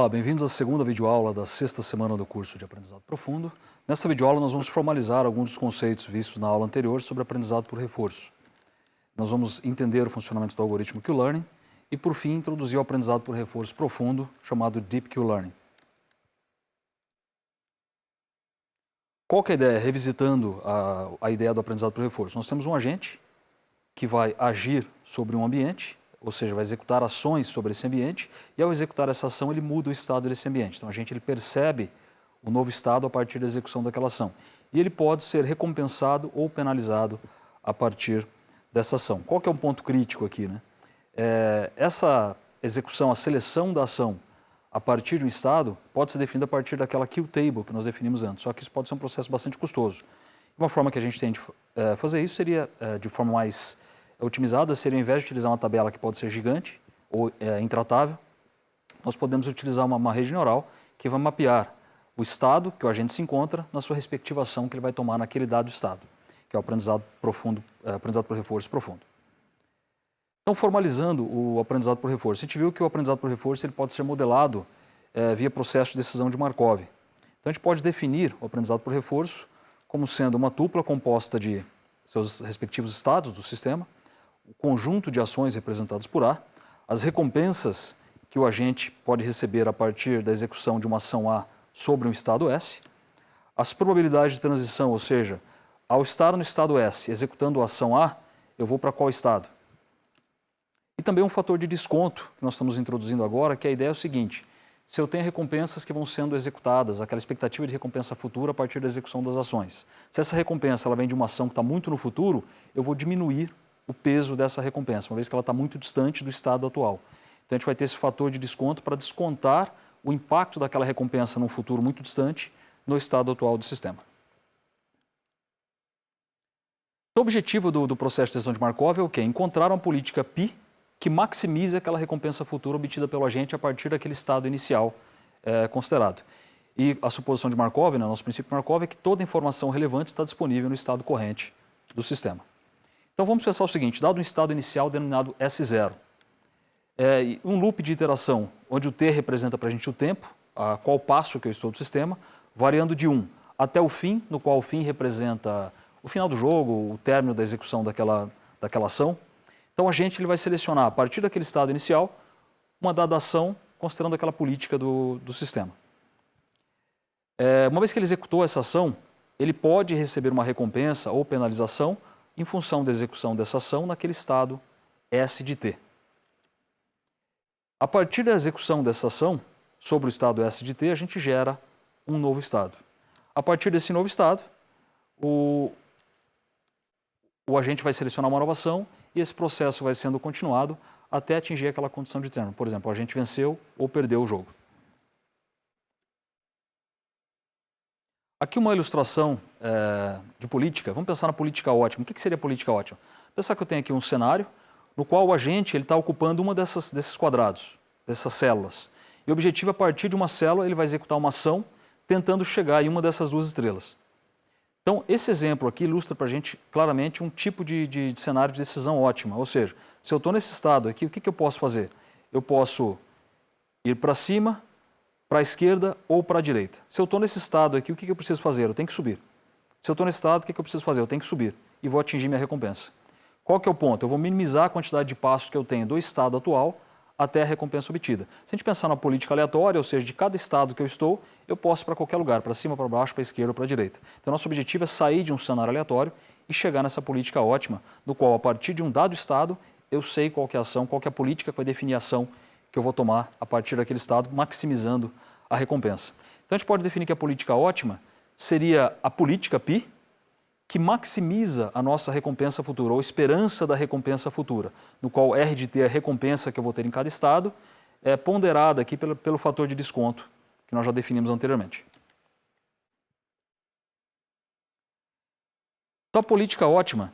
Olá, bem-vindos à segunda videoaula da sexta semana do curso de Aprendizado Profundo. Nessa videoaula nós vamos formalizar alguns dos conceitos vistos na aula anterior sobre aprendizado por reforço. Nós vamos entender o funcionamento do algoritmo Q-Learning e, por fim, introduzir o aprendizado por reforço profundo, chamado Deep Q-Learning. Qual que é a ideia? Revisitando a ideia do aprendizado por reforço. Nós temos um agente que vai agir sobre um ambiente, ou seja, vai executar ações sobre esse ambiente, e ao executar essa ação ele muda o estado desse ambiente. Então, ele percebe o novo estado a partir da execução daquela ação. E ele pode ser recompensado ou penalizado a partir dessa ação. Qual que é um ponto crítico aqui, né? Essa execução, a seleção da ação a partir de um estado, pode ser definida a partir daquela Q table que nós definimos antes, só que isso pode ser um processo bastante custoso. Uma forma que a gente tem de fazer isso seria, de forma mais otimizada, seria ao invés de utilizar uma tabela que pode ser gigante ou intratável, nós podemos utilizar uma rede neural que vai mapear o estado que o agente se encontra na sua respectiva ação que ele vai tomar naquele dado estado, que é o aprendizado profundo, aprendizado por reforço profundo. Então, formalizando o aprendizado por reforço, a gente viu que o aprendizado por reforço ele pode ser modelado via processo de decisão de Markov. Então, a gente pode definir o aprendizado por reforço como sendo uma tupla composta de seus respectivos estados do sistema, o conjunto de ações representadas por A, as recompensas que o agente pode receber a partir da execução de uma ação A sobre um estado S, as probabilidades de transição, ou seja, ao estar no estado S executando a ação A, eu vou para qual estado? E também um fator de desconto que nós estamos introduzindo agora, que a ideia é o seguinte: se eu tenho recompensas que vão sendo executadas, aquela expectativa de recompensa futura a partir da execução das ações. Se essa recompensa ela vem de uma ação que está muito no futuro, eu vou diminuir o peso dessa recompensa, uma vez que ela está muito distante do estado atual. Então a gente vai ter esse fator de desconto para descontar o impacto daquela recompensa num futuro muito distante no estado atual do sistema. Então, o objetivo do processo de decisão de Markov é o quê? Encontrar uma política π que maximize aquela recompensa futura obtida pelo agente a partir daquele estado inicial considerado. E a suposição de Markov, né, nosso princípio de Markov, é que toda informação relevante está disponível no estado corrente do sistema. Então vamos pensar o seguinte: dado um estado inicial denominado S0, um loop de iteração onde o t representa para a gente o tempo, a qual passo que eu estou do sistema, variando de 1 até o fim, no qual o fim representa o final do jogo, o término da execução daquela ação. Então o agente ele vai selecionar a partir daquele estado inicial uma dada ação considerando aquela política do sistema. Uma vez que ele executou essa ação, ele pode receber uma recompensa ou penalização em função da execução dessa ação naquele estado S de t. A partir da execução dessa ação sobre o estado S de t, a gente gera um novo estado. A partir desse novo estado, o agente vai selecionar uma nova ação e esse processo vai sendo continuado até atingir aquela condição de término. Por exemplo, o agente venceu ou perdeu o jogo. Aqui uma ilustração de política. Vamos pensar na política ótima. O que seria política ótima? Pensar que eu tenho aqui um cenário no qual o agente está ocupando uma desses quadrados, dessas células. E o objetivo é, a partir de uma célula, ele vai executar uma ação tentando chegar em uma dessas duas estrelas. Então, esse exemplo aqui ilustra para a gente claramente um tipo de cenário de decisão ótima. Ou seja, se eu estou nesse estado aqui, o que eu posso fazer? Eu posso ir para cima, para a esquerda ou para a direita. Se eu estou nesse estado aqui, o que eu preciso fazer? Eu tenho que subir. Se eu estou nesse estado, o que eu preciso fazer? Eu tenho que subir e vou atingir minha recompensa. Qual que é o ponto? Eu vou minimizar a quantidade de passos que eu tenho do estado atual até a recompensa obtida. Se a gente pensar na política aleatória, ou seja, de cada estado que eu estou, eu posso ir para qualquer lugar, para cima, para baixo, para a esquerda ou para a direita. Então, nosso objetivo é sair de um cenário aleatório e chegar nessa política ótima, no qual, a partir de um dado estado, eu sei qual que é a ação, qual que é a política que vai definir a ação que eu vou tomar a partir daquele estado, maximizando a recompensa. Então, a gente pode definir que a política ótima seria a política π, que maximiza a nossa recompensa futura, ou esperança da recompensa futura, no qual R de t é a recompensa que eu vou ter em cada estado, é ponderada aqui pelo fator de desconto, que nós já definimos anteriormente. Então, a política ótima,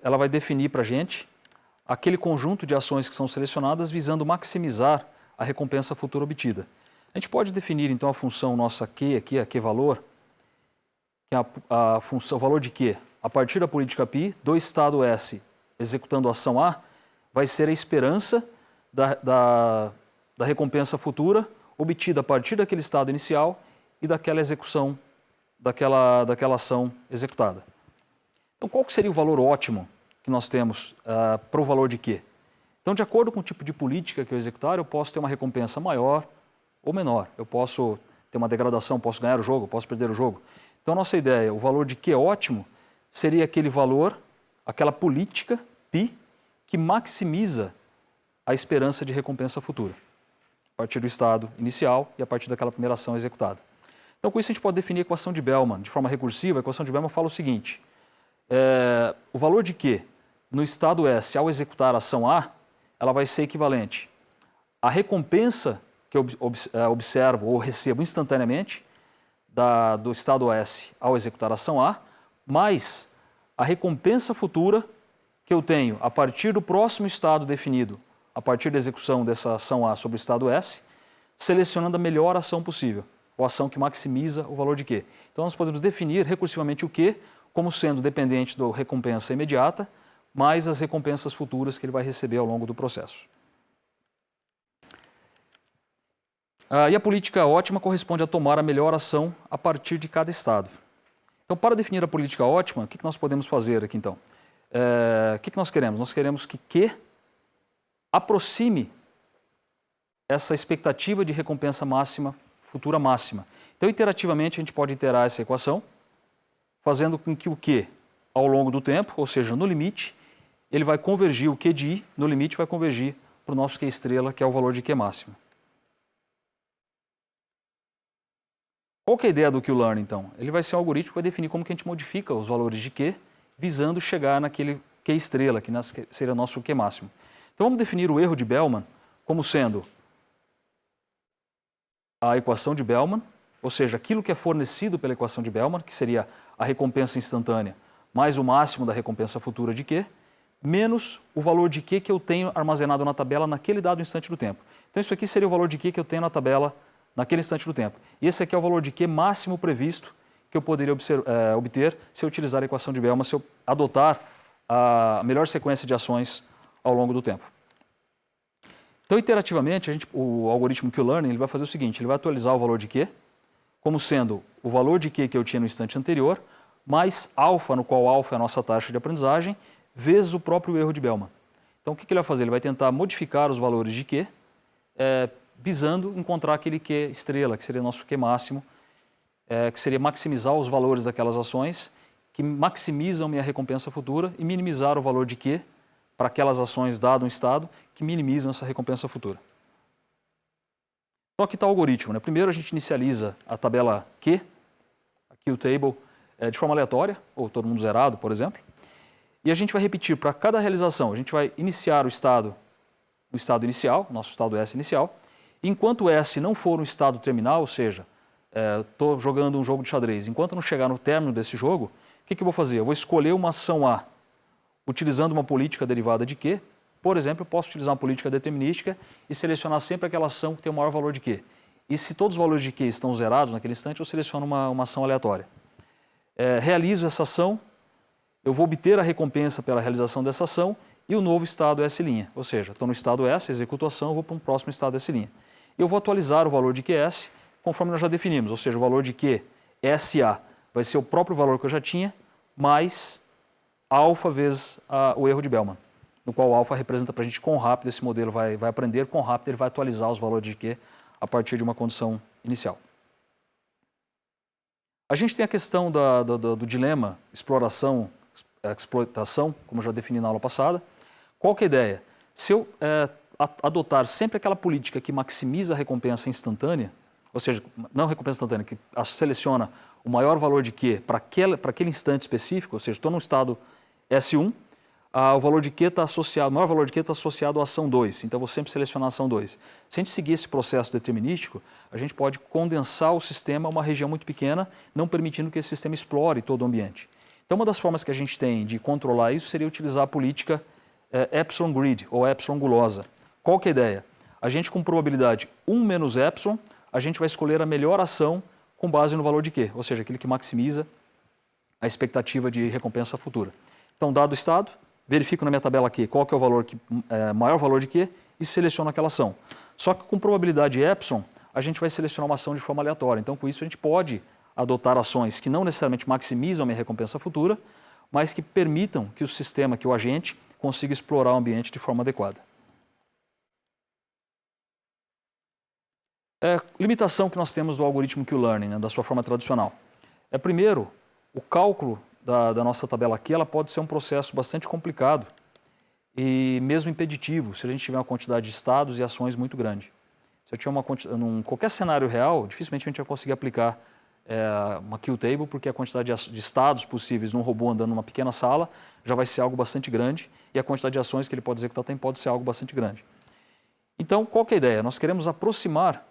ela vai definir para a gente aquele conjunto de ações que são selecionadas visando maximizar a recompensa futura obtida. A gente pode definir, então, a função nossa Q aqui, a Q-valor, que é a função, o valor de Q, a partir da política π, do estado S executando a ação A, vai ser a esperança da recompensa futura obtida a partir daquele estado inicial e daquela execução, daquela ação executada. Então, qual que seria o valor ótimo que nós temos para o valor de Q? Então, de acordo com o tipo de política que eu executar, eu posso ter uma recompensa maior ou menor. Eu posso ter uma degradação, posso ganhar o jogo, posso perder o jogo. Então, a nossa ideia, o valor de Q ótimo, seria aquele valor, aquela política, π, que maximiza a esperança de recompensa futura, a partir do estado inicial e a partir daquela primeira ação executada. Então, com isso, a gente pode definir a equação de Bellman de forma recursiva. A equação de Bellman fala o seguinte: o valor de Q no estado S, ao executar a ação A, ela vai ser equivalente à recompensa que eu observo ou recebo instantaneamente do estado S ao executar a ação A, mais a recompensa futura que eu tenho a partir do próximo estado definido, a partir da execução dessa ação A sobre o estado S, selecionando a melhor ação possível, ou ação que maximiza o valor de Q. Então, nós podemos definir recursivamente o Q como sendo dependente da recompensa imediata, mais as recompensas futuras que ele vai receber ao longo do processo. E a política ótima corresponde a tomar a melhor ação a partir de cada estado. Então, para definir a política ótima, o que nós podemos fazer aqui então? O que nós queremos? Nós queremos que Q aproxime essa expectativa de recompensa máxima, futura máxima. Então, iterativamente, a gente pode iterar essa equação, fazendo com que o Q, ao longo do tempo, ou seja, no limite, ele vai convergir, o Q de I, no limite, vai convergir para o nosso Q estrela, que é o valor de Q máximo. Qual que é a ideia do Q-Learn, então? Ele vai ser um algoritmo que vai definir como que a gente modifica os valores de Q, visando chegar naquele Q estrela, que seria o nosso Q máximo. Então, vamos definir o erro de Bellman como sendo a equação de Bellman, ou seja, aquilo que é fornecido pela equação de Bellman, que seria a recompensa instantânea, mais o máximo da recompensa futura de Q, menos o valor de Q que eu tenho armazenado na tabela naquele dado instante do tempo. Então, isso aqui seria o valor de Q que eu tenho na tabela naquele instante do tempo. E esse aqui é o valor de Q máximo previsto que eu poderia obter se eu utilizar a equação de Bellman, se eu adotar a melhor sequência de ações ao longo do tempo. Então, iterativamente, o algoritmo Q-Learning vai fazer o seguinte: ele vai atualizar o valor de Q como sendo o valor de Q que eu tinha no instante anterior, mais alfa, no qual alfa é a nossa taxa de aprendizagem, vezes o próprio erro de Bellman. Então, o que ele vai fazer? Ele vai tentar modificar os valores de Q, visando encontrar aquele Q estrela, que seria o nosso Q máximo, que seria maximizar os valores daquelas ações que maximizam minha recompensa futura e minimizar o valor de Q para aquelas ações dado um estado que minimizam essa recompensa futura. Então, aqui está o algoritmo, né? Primeiro a gente inicializa a tabela Q, aqui o table, de forma aleatória, ou todo mundo zerado, por exemplo, e a gente vai repetir para cada realização. A gente vai iniciar o estado inicial, nosso estado S inicial. Enquanto o S não for um estado terminal, ou seja, estou jogando um jogo de xadrez, enquanto não chegar no término desse jogo, o que eu vou fazer? Eu vou escolher uma ação A, utilizando uma política derivada de Q. Por exemplo, eu posso utilizar uma política determinística e selecionar sempre aquela ação que tem o maior valor de Q. E se todos os valores de Q estão zerados naquele instante, eu seleciono uma ação aleatória. Realizo essa ação, eu vou obter a recompensa pela realização dessa ação e o novo estado S', ou seja, estou no estado S, executo a ação, vou para um próximo estado S'. Eu vou atualizar o valor de QS conforme nós já definimos, ou seja, o valor de Q SA vai ser o próprio valor que eu já tinha, mais alfa vezes o erro de Bellman, no qual o alfa representa para a gente quão rápido esse modelo vai aprender, quão rápido ele vai atualizar os valores de Q a partir de uma condição inicial. A gente tem a questão do dilema exploração, como eu já defini na aula passada. Qual que é a ideia? Se eu adotar sempre aquela política que maximiza a recompensa instantânea, ou seja, não recompensa instantânea, que seleciona o maior valor de Q para aquele instante específico, ou seja, estou no estado S1, o valor de Q está associado, o maior valor de Q está associado à ação 2, então eu vou sempre selecionar a ação 2. Se a gente seguir esse processo determinístico, a gente pode condensar o sistema a uma região muito pequena, não permitindo que esse sistema explore todo o ambiente. Então, uma das formas que a gente tem de controlar isso seria utilizar a política Epsilon Grid, ou Epsilon gulosa. Qual que é a ideia? A gente, com probabilidade 1 menos Epsilon, a gente vai escolher a melhor ação com base no valor de Q, ou seja, aquele que maximiza a expectativa de recompensa futura. Então, dado o estado, verifico na minha tabela Q qual que é o valor maior valor de Q e seleciono aquela ação. Só que com probabilidade epsilon, a gente vai selecionar uma ação de forma aleatória. Então, com isso, a gente pode adotar ações que não necessariamente maximizam a minha recompensa futura, mas que permitam que o sistema, que o agente, consiga explorar o ambiente de forma adequada. Limitação que nós temos do algoritmo Q-Learning, né, da sua forma tradicional. Primeiro, o cálculo da nossa tabela Q ela pode ser um processo bastante complicado e mesmo impeditivo, se a gente tiver uma quantidade de estados e ações muito grande. Se eu tiver qualquer cenário real, dificilmente a gente vai conseguir aplicar uma Q-Table, porque a quantidade de estados possíveis num robô andando numa pequena sala já vai ser algo bastante grande e a quantidade de ações que ele pode executar também pode ser algo bastante grande. Então, qual que é a ideia? Nós queremos aproximar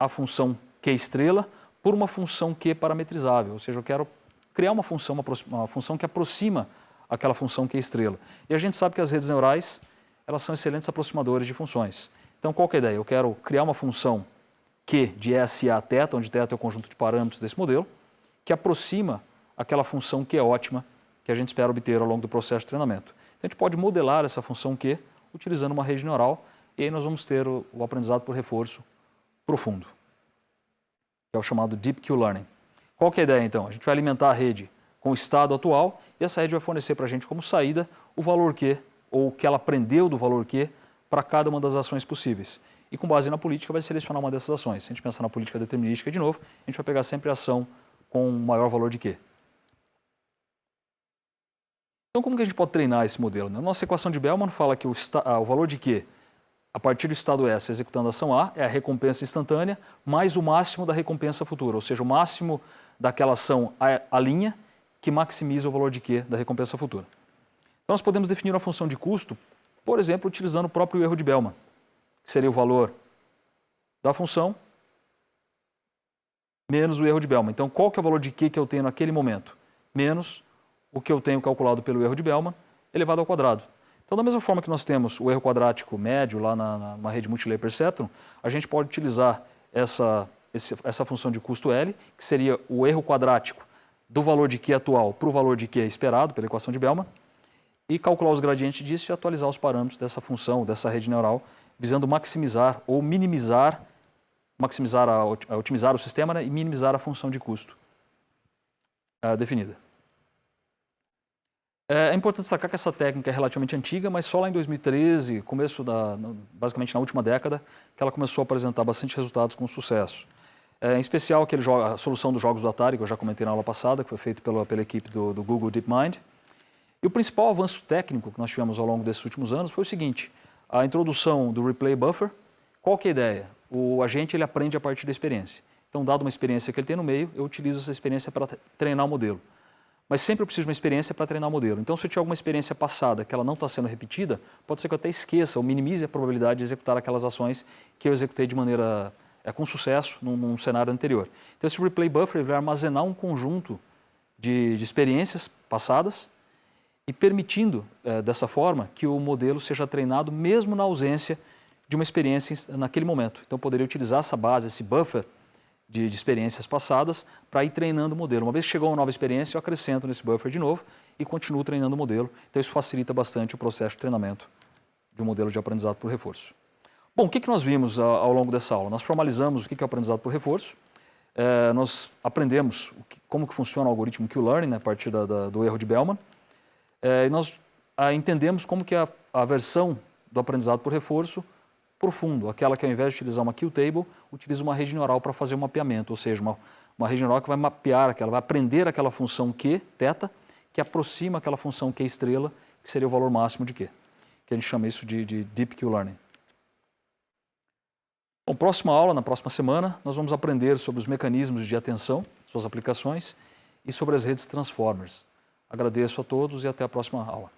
a função Q estrela por uma função Q parametrizável, ou seja, eu quero criar uma função que aproxima aquela função Q estrela. E a gente sabe que as redes neurais elas são excelentes aproximadores de funções. Então, qual que é a ideia? Eu quero criar uma função Q de SA θ, onde θ é o conjunto de parâmetros desse modelo, que aproxima aquela função Q ótima que a gente espera obter ao longo do processo de treinamento. Então, a gente pode modelar essa função Q utilizando uma rede neural e aí nós vamos ter o aprendizado por reforço profundo, que é o chamado Deep Q-Learning. Qual que é a ideia, então? A gente vai alimentar a rede com o estado atual e essa rede vai fornecer para a gente como saída o valor Q, ou o que ela aprendeu do valor Q, para cada uma das ações possíveis. E com base na política vai selecionar uma dessas ações. Se a gente pensar na política determinística de novo, a gente vai pegar sempre a ação com maior valor de Q. Então, como que a gente pode treinar esse modelo? Na nossa equação de Bellman fala que o valor de Q, a partir do estado S executando a ação A, é a recompensa instantânea, mais o máximo da recompensa futura, ou seja, o máximo daquela ação A' que maximiza o valor de Q da recompensa futura. Então, nós podemos definir uma função de custo, por exemplo, utilizando o próprio erro de Bellman, que seria o valor da função menos o erro de Bellman. Então, qual que é o valor de Q que eu tenho naquele momento? Menos o que eu tenho calculado pelo erro de Bellman, elevado ao quadrado. Então, da mesma forma que nós temos o erro quadrático médio lá na rede multilayer perceptron, a gente pode utilizar essa função de custo L, que seria o erro quadrático do valor de Q atual para o valor de Q esperado pela equação de Bellman, e calcular os gradientes disso e atualizar os parâmetros dessa função, dessa rede neural, visando maximizar ou otimizar o sistema, né, e minimizar a função de custo definida. É importante destacar que essa técnica é relativamente antiga, mas só lá em 2013, basicamente na última década, que ela começou a apresentar bastante resultados com sucesso. Em especial a solução dos jogos do Atari, que eu já comentei na aula passada, que foi feito pela equipe do Google DeepMind. E o principal avanço técnico que nós tivemos ao longo desses últimos anos foi o seguinte: a introdução do Replay Buffer. Qual que é a ideia? O agente ele aprende a partir da experiência. Então, dado uma experiência que ele tem no meio, eu utilizo essa experiência para treinar o modelo. Mas sempre eu preciso de uma experiência para treinar o modelo. Então, se eu tiver alguma experiência passada que ela não está sendo repetida, pode ser que eu até esqueça ou minimize a probabilidade de executar aquelas ações que eu executei de maneira com sucesso num cenário anterior. Então, esse Replay Buffer ele vai armazenar um conjunto de experiências passadas e permitindo, dessa forma, que o modelo seja treinado mesmo na ausência de uma experiência naquele momento. Então, eu poderia utilizar essa base, esse buffer de experiências passadas para ir treinando o modelo. Uma vez que chegou uma nova experiência, eu acrescento nesse buffer de novo e continuo treinando o modelo. Então, isso facilita bastante o processo de treinamento de um modelo de aprendizado por reforço. Bom, o que nós vimos ao longo dessa aula? Nós formalizamos o que é o aprendizado por reforço. Nós aprendemos como que funciona o algoritmo Q-Learning, né, a partir do erro de Bellman. E nós entendemos como que a versão do aprendizado por reforço profundo, aquela que ao invés de utilizar uma Q-Table, utiliza uma rede neural para fazer um mapeamento, ou seja, uma rede neural que vai mapear vai aprender aquela função Q, θ, que aproxima aquela função Q estrela, que seria o valor máximo de Q, que a gente chama isso de Deep Q-Learning. Bom, próxima aula, na próxima semana, nós vamos aprender sobre os mecanismos de atenção, suas aplicações, e sobre as redes Transformers. Agradeço a todos e até a próxima aula.